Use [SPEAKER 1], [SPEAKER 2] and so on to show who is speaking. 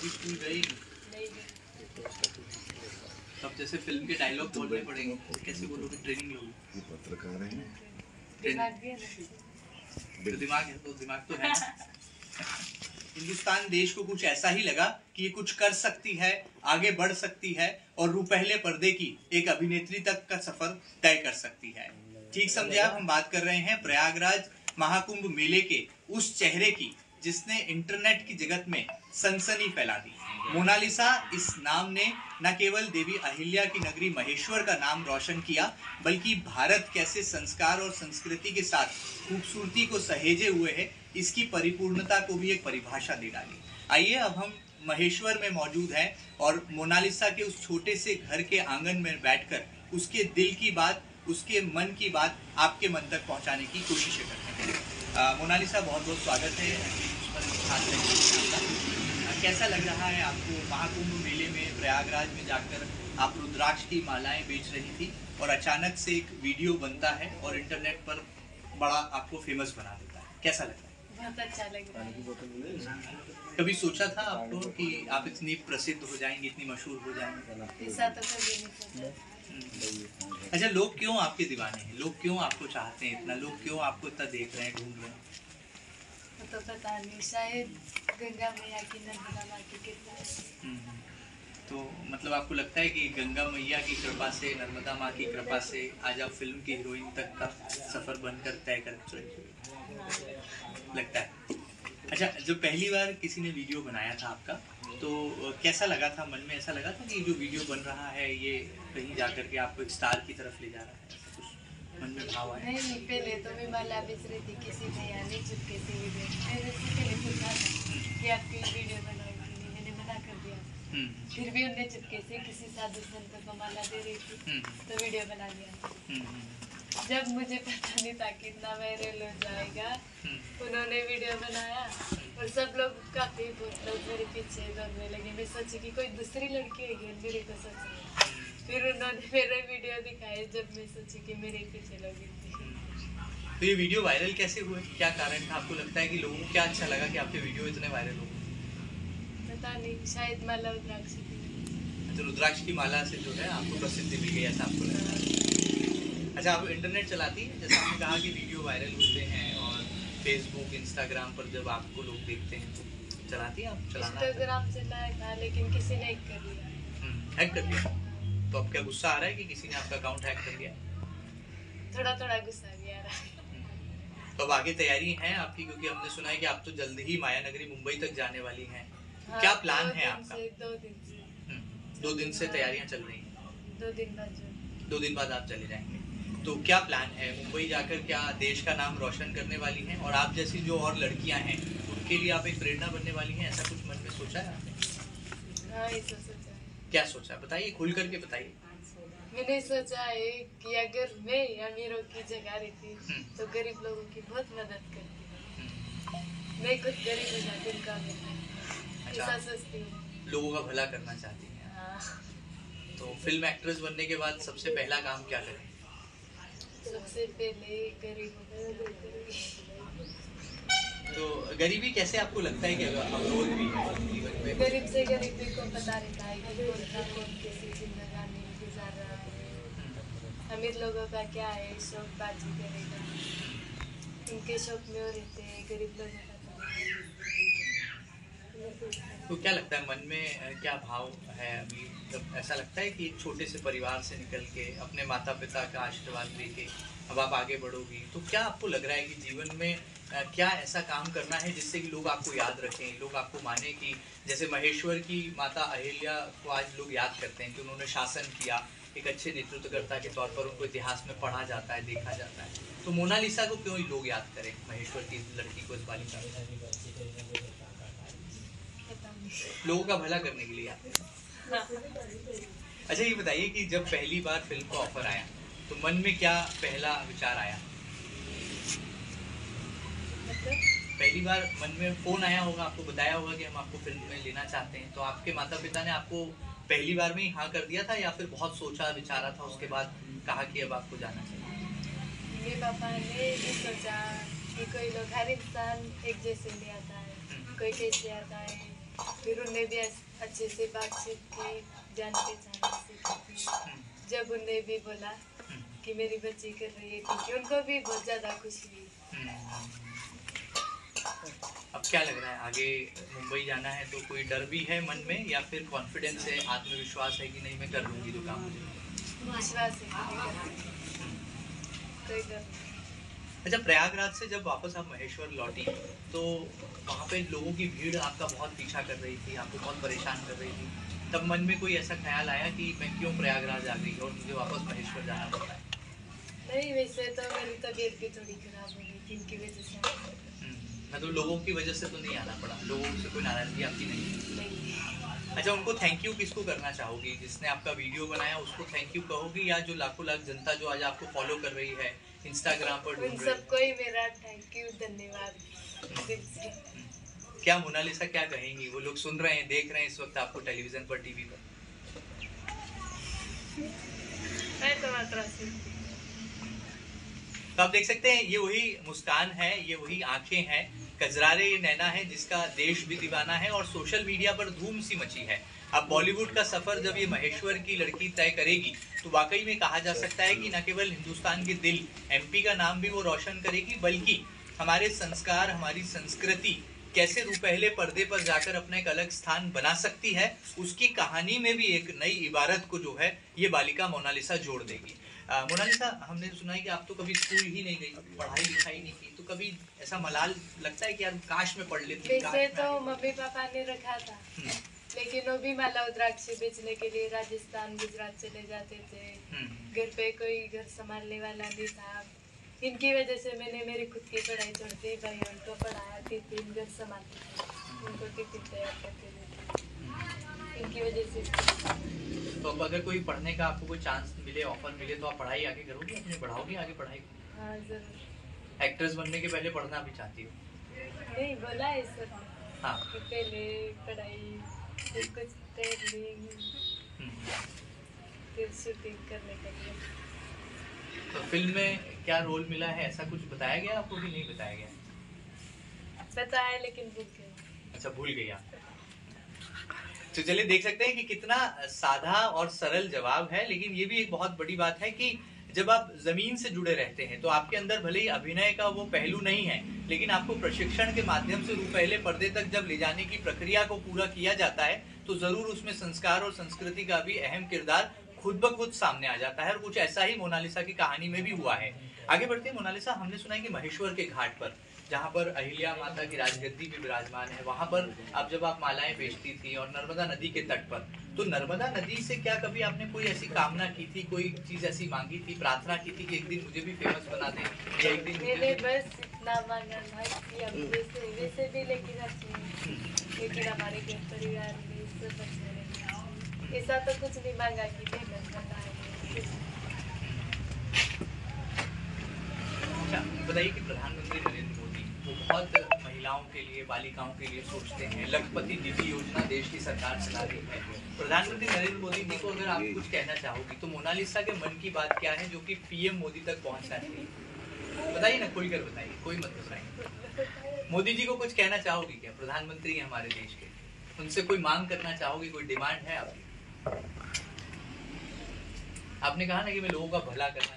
[SPEAKER 1] कभी स्कूल गए ही
[SPEAKER 2] नहीं।
[SPEAKER 1] तब जैसे फिल्म के डायलॉग बोलने पड़ेंगे, कैसे बोलोगे? ट्रेनिंग लोगे?
[SPEAKER 3] ये पत्रकार हैं।
[SPEAKER 2] दिमाग भी है ना।
[SPEAKER 1] तो दिमाग तो है ना। हिंदुस्तान देश को कुछ ऐसा ही लगा कि ये कुछ कर सकती है, आगे बढ़ सकती है और रूपहले पर्दे की एक अभिनेत्री तक का सफर तय कर सकती है। ठीक समझे आप? हम बात कर रहे हैं प्रयागराज महाकुंभ मेले के उस चेहरे की जिसने इंटरनेट की जगत में सनसनी फैला दी। मोनालिसा इस नाम ने न केवल देवी अहिल्या की नगरी महेश्वर का नाम रोशन किया, बल्कि भारत कैसे संस्कार और संस्कृति के साथ खूबसूरती को सहेजे हुए है, इसकी परिपूर्णता को भी एक परिभाषा दे डाली। आइए अब हम महेश्वर में मौजूद हैं और मोनालिसा के उस छोटे से घर के आंगन में बैठकर उसके दिल की बात, उसके मन की बात आपके मन तक पहुंचाने की कोशिश करते हैं। मोनालिसा, बहुत बहुत स्वागत है। कैसा लग रहा है आपको? महाकुंभ मेले में प्रयागराज में जाकर आप रुद्राक्ष की मालाएं बेच रही थी और अचानक से एक वीडियो बनता है और इंटरनेट पर बड़ा आपको फेमस बना देता है, कैसा लगता है?
[SPEAKER 2] बहुत अच्छा लग रहा है।
[SPEAKER 1] कभी सोचा था आपको कि आप इतनी प्रसिद्ध हो जाएंगे, इतनी मशहूर हो जाएंगे?
[SPEAKER 2] ऐसा तो कभी नहीं सोचा।
[SPEAKER 1] अच्छा, लोग क्यों आपके दीवाने हैं? लोग क्यों आपको चाहते हैं इतना? लोग क्यों आपको इतना देख रहे हैं, ढूंढ रहे हैं?
[SPEAKER 2] तो पता नहीं, शायद गंगा मैया की, नर्मदा माँ की कृपा।
[SPEAKER 1] तो मतलब आपको लगता है कि गंगा मैया की कृपा से, नर्मदा माँ की कृपा से आज आप फिल्म की हीरोइन तक का सफर बनकर तय कर चुके लगता है? अच्छा, जब पहली बार किसी ने वीडियो बनाया था आपका, तो कैसा लगा था? मन में ऐसा लगा था कि जो वीडियो बन रहा है ये कहीं जाकर के आपको एक स्टार की तरफ ले जा रहा है, ऐसा कुछ मन में भाव आया?
[SPEAKER 2] नहीं, पहले तो मैं माला बेच रही थी, किसी भैया ने चुपके से वीडियो, मैंने उससे पहले पूछा था कि आपकी वीडियो बनाओगी, मैंने मना कर दिया। फिर भी उन्हें चुपके से किसी साधु संत को माला दे रही थी तो वीडियो बना दिया। जब मुझे पता नहीं था कितना वायरल हो जाएगा, उन्होंने वीडियो बनाया और सब लोग काफी बहुत लोग मेरे पीछे दौड़ने लगे। मैं सोची कि कोई दूसरी लड़की है मेरे को सोच। फिर उन्होंने मेरे वीडियो दिखाए जब मैं सोची कि मेरे पीछे लोग थे।
[SPEAKER 1] तो ये वीडियो वायरल कैसे हुए? क्या कारण था? आपको लगता है कि लोगों को क्या अच्छा लगा कि आपके वीडियो इतने वायरल हो?
[SPEAKER 2] पता नहीं, शायद माला रुद्राक्ष की।
[SPEAKER 1] अच्छा, रुद्राक्ष की माला से जो है आपको प्रसिद्धि मिल गई, ऐसा आपको लगता है? अच्छा, आप इंटरनेट चलाती हैं? जैसे आपने कहा कि वीडियो वायरल होते हैं और फेसबुक, इंस्टाग्राम पर जब आपको लोग देखते हैं तो चलाती हैं आप? चलाना
[SPEAKER 2] इंस्टाग्राम चलाया था लेकिन किसी ने हैक कर लिया।
[SPEAKER 1] हैक कर लिया? तो अब क्या गुस्सा आ रहा है कि किसी ने आपका अकाउंट हैक कर लिया?
[SPEAKER 2] थोड़ा थोड़ा गुस्सा भी आ रहा है।
[SPEAKER 1] तो अब आगे तैयारी है आपकी, क्योंकि हमने सुना है कि आप तो जल्द ही माया नगरी मुंबई तक जाने वाली हैं।
[SPEAKER 2] हाँ,
[SPEAKER 1] क्या प्लान है आपका?
[SPEAKER 2] 2 दिन से
[SPEAKER 1] 2 दिन से तैयारियां चल रही हैं।
[SPEAKER 2] 2 दिन बाद
[SPEAKER 1] 2 दिन बाद आप चले जाएंगे। तो क्या प्लान है? मुंबई जाकर क्या देश का नाम रोशन करने वाली हैं? और आप जैसी जो और लड़कियां हैं उनके लिए आप एक प्रेरणा बनने वाली हैं, ऐसा कुछ मन में सोचा है आपने?
[SPEAKER 2] हाँ, ऐसा सोचा है।
[SPEAKER 1] क्या सोचा है? बताइए, खुल करके बताइए।
[SPEAKER 2] मैंने सोचा है कि अगर मैं अमीरों की जगह रहती तो गरीब लोगों की बहुत मदद करती। मैं खुद गरीब हो जाती, उनका ऐसा सोचती हूँ।
[SPEAKER 1] लोगों का भला करना चाहती हैं।
[SPEAKER 2] हाँ।
[SPEAKER 1] तो फिल्म एक्ट्रेस बनने के बाद सबसे पहला काम क्या करें?
[SPEAKER 2] सबसे पहले गरीबों को मदद करूंगी।
[SPEAKER 1] तो गरीबी कैसे आपको लगता है कि अवरोध भी है जीवन में?
[SPEAKER 2] गरीब से गरीबी को पता रहता है कि कौन कैसी जिंदगानी गुजार रहा है। अमीर लोगों का क्या है, शौक बाजी करेगा, उनके शौक में वो रहते हैं, गरीब लोगों का
[SPEAKER 1] तो क्या लगता है मन में क्या भाव है अभी? जब ऐसा लगता है कि एक छोटे से परिवार से निकल के अपने माता पिता का आशीर्वाद लेके अब आप आगे बढ़ोगी, तो क्या आपको लग रहा है कि जीवन में क्या ऐसा काम करना है जिससे कि लोग आपको याद रखें, लोग आपको माने? कि जैसे महेश्वर की माता अहिल्या को आज लोग याद करते हैं कि उन्होंने शासन किया, एक अच्छे नेतृत्वकर्ता के तौर पर उनको इतिहास में पढ़ा जाता है, देखा जाता है। तो मोनालिसा को क्यों लोग याद करें, महेश्वर की लड़की को, इस बालिका को? लोगों का भला करने के लिए याद करें। अच्छा, ये बताइए कि जब पहली बार फिल्म का ऑफर आया तो मन में क्या पहला विचार आया? पहली बार मन में फोन आया होगा, आपको बताया होगा कि हम आपको फिल्म में लेना चाहते हैं, तो आपके माता पिता ने आपको पहली बार में ही हाँ कर दिया था या फिर बहुत सोचा विचारा था उसके बाद कहा कि अब आपको जाना चाहिए?
[SPEAKER 2] मेरे पापा ने ये सोचा कि कोई लोग, हर इंसान एक जैसे ले आता है, कोई कैसे आता है, फिर उन्हें भी अच्छे से बातचीत की, जान पहचान सीखी। जब उन्हें भी बोला कि मेरी बच्ची कर रही है क्योंकि उनको भी बहुत ज्यादा खुशी हुई।
[SPEAKER 1] अब क्या लग रहा है आगे मुंबई जाना है तो कोई डर भी है मन में या फिर कॉन्फिडेंस है, आत्मविश्वास है कि नहीं मैं कर लूंगी जो काम मुझे?
[SPEAKER 2] विश्वास है कोई डर नहीं।
[SPEAKER 1] अच्छा, प्रयागराज से जब वापस आप महेश्वर लौटी तो वहाँ पे लोगों की भीड़ आपका बहुत पीछा कर रही थी, आपको बहुत परेशान कर रही थी, तब मन में कोई ऐसा ख्याल आया कि मैं क्यों प्रयागराज आ गई और मुझे वापस महेश्वर जाना पड़ता है?
[SPEAKER 2] नहीं, वैसे तो मेरी तबीयत भी थोड़ी खराब हो गई थी इनकी वजह से।
[SPEAKER 1] मतलब लोगों की वजह से तो नहीं आना पड़ा, लोगों से कोई नाराजगी आपकी नहीं? अच्छा, उनको थैंक यू किसको करना चाहोगी? जिसने आपका वीडियो बनाया उसको थैंक यू कहोगी या जो लाखों लाख जनता जो आज आपको फॉलो कर रही है इंस्टाग्राम पर?
[SPEAKER 2] उन सबको ही मेरा थैंक यू, धन्यवाद दिल से।
[SPEAKER 1] क्या मोनालिसा क्या कहेंगी? वो लोग सुन रहे हैं, देख रहे हैं इस वक्त आपको टेलीविजन पर, टीवी पर। तो आप देख सकते हैं ये वही मुस्कान है, ये वही आंखें हैं, कजरारे ये नैना है जिसका देश भी दीवाना है और सोशल मीडिया पर धूम सी मची है। अब बॉलीवुड का सफर जब ये महेश्वर की लड़की तय करेगी तो वाकई में कहा जा सकता है कि न केवल हिंदुस्तान के दिल, एमपी का नाम भी वो रोशन करेगी, बल्कि हमारे संस्कार, हमारी संस्कृति कैसे रुपहले पर्दे पर जाकर अपना एक अलग स्थान बना सकती है, उसकी कहानी में भी एक नई इबारत को जो है ये बालिका मोनालिसा जोड़ देगी। मोनालिसा, हमने सुना है कि आप तो कभी स्कूल ही नहीं गई, पढ़ाई लिखाई नहीं की, तो कभी ऐसा मलाल लगता है कि यार काश में पढ़ लेती?
[SPEAKER 2] वैसे तो मम्मी पापा ने रखा था, लेकिन वो भी माला रुद्राक्ष बेचने के लिए राजस्थान, गुजरात चले जाते थे। घर पे कोई घर संभालने वाला नहीं था, इनकी वजह से मैंने मेरी खुद की पढ़ाई छोड़ दी। भाई उनको पढ़ाया, टिफिन घर संभालती थी, उनको टिफिन तैयार करके देती, इनकी वजह से।
[SPEAKER 1] तो अब अगर कोई पढ़ने का आपको कोई चांस मिले, ऑफर मिले, तो आप पढ़ाई आगे करोगे, अपने बढ़ाओगे आगे पढ़ाई को?
[SPEAKER 2] हाँ जरूर।
[SPEAKER 1] एक्ट्रेस बनने के पहले पढ़ना भी चाहती हो?
[SPEAKER 2] नहीं, बोला है सर।
[SPEAKER 1] हाँ,
[SPEAKER 2] पहले पढ़ाई, फिर कुछ ट्रेनिंग, फिर शूटिंग करने के लिए।
[SPEAKER 1] तो फिल्म में क्या रोल मिला है, ऐसा कुछ बताया गया आपको कि नहीं बताया गया?
[SPEAKER 2] बताया लेकिन भूल गए।
[SPEAKER 1] अच्छा, भूल गई आप। तो चलिए देख सकते हैं कि कितना साधा और सरल जवाब है, लेकिन ये भी एक बहुत बड़ी बात है कि जब आप जमीन से जुड़े रहते हैं तो आपके अंदर भले ही अभिनय का वो पहलू नहीं है, लेकिन आपको प्रशिक्षण के माध्यम से पहले पर्दे तक जब ले जाने की प्रक्रिया को पूरा किया जाता है तो जरूर उसमें संस्कार और संस्कृति का भी अहम किरदार खुद ब खुद सामने आ जाता है, और कुछ ऐसा ही मोनालिसा की कहानी में भी हुआ है। आगे बढ़ते हैं। मोनालिसा, हमने सुना है कि महेश्वर के घाट पर, जहाँ पर अहिल्या माता की राजगद्दी भी विराजमान है, वहां पर अब जब आप मालाएं बेचती थी और नर्मदा नदी के तट पर, तो नर्मदा नदी से क्या कभी आपने कोई ऐसी कामना की थी, कोई चीज ऐसी मांगी थी, प्रार्थना की थी कि एक दिन मुझे भी फेमस बना दे, या एक दिन
[SPEAKER 2] मैंने बस इतना मांगा था कि अब वैसे भी लेकिन हमारे घर परिवार में सब अच्छे रहेंगे, ऐसा तो कुछ नहीं मांगा कि फेमस बनना है।
[SPEAKER 1] अच्छा, बताइए कि प्रधानमंत्री नरेंद्र मोदी वो बहुत महिलाओं के लिए, बालिकाओं के लिए सोचते हैं। लखपति दीदी योजना देश की सरकार चला रही है। प्रधानमंत्री नरेंद्र मोदी जी को अगर आप कुछ कहना चाहोगी तो मोनालिसा के मन की बात क्या है जो कि पीएम मोदी तक पहुंचना चाहिए? बताइए ना, खुलकर बताइए, कोई मत बताइए। मोदी जी को कुछ कहना चाहोगी क्या? प्रधानमंत्री है हमारे देश के, उनसे कोई मांग करना चाहोगी, कोई डिमांड है आपकी? आपने कहा ना कि मैं लोगों का भला करना